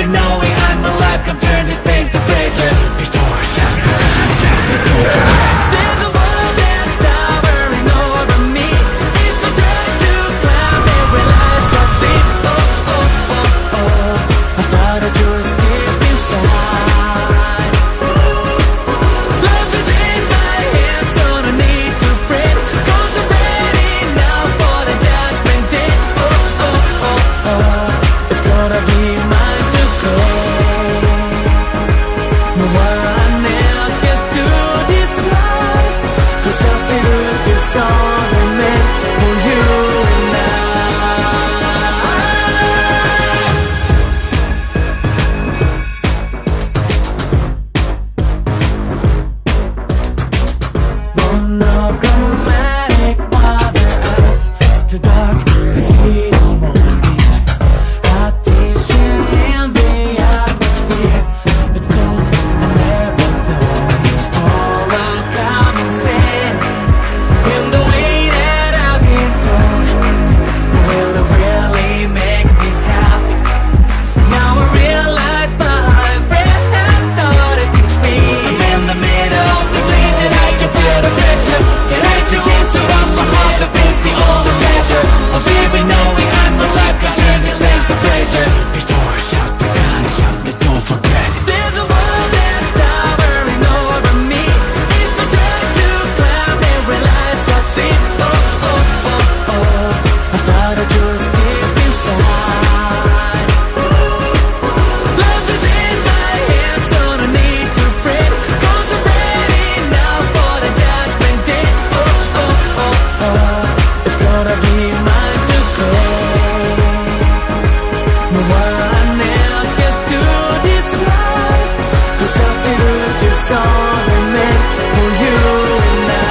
even knowing I'm alive, come turn this pain to pleasure. Before I shut the down, shut the door forever. There's a world that's towering over me. If I try to climb it, will I succeed? Oh, oh, oh, oh, I thought I just deep inside. Love is in my hands, so no need to fret, 'cause I'm ready now for the judgment day. Oh, oh, oh, oh, it's gonna be mine to claim. No one else gets to decide, 'cause I feel just only meant for you and I. Monochromatic water eyes, too dark to see the morning. Partition in the atmosphere, it's cold, I never thought it for a common sense. In the way that I've been told, will it really make me happy? Now I realize my breath has started to freeze. I'm in the middle of the blaze and I can feel the pressure. And as you can't sit up my heart, the pain's the only pleasure. I'll be with knowing I'm alive, can turn this pain to pleasure. Before I shut the down, shut the door for good. There's a world that's towering over me. If I try to climb it, will I succeed? Oh, oh, oh, oh, I thought I just deep inside. Love is in my hands, so no need to fret, 'cause I'm ready now for the judgment day. Oh, oh, oh, oh, it's gonna be mine to claim. No one else gets to decide, 'cause I feel just only meant for you and I.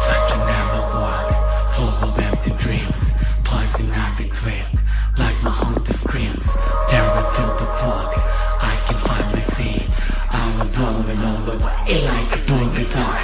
Such a narrow world, full of empty dreams, poison ivy twist, like my haunted screams. Staring through the fog, I can finally see I'm blowing all the way like a blue guitar.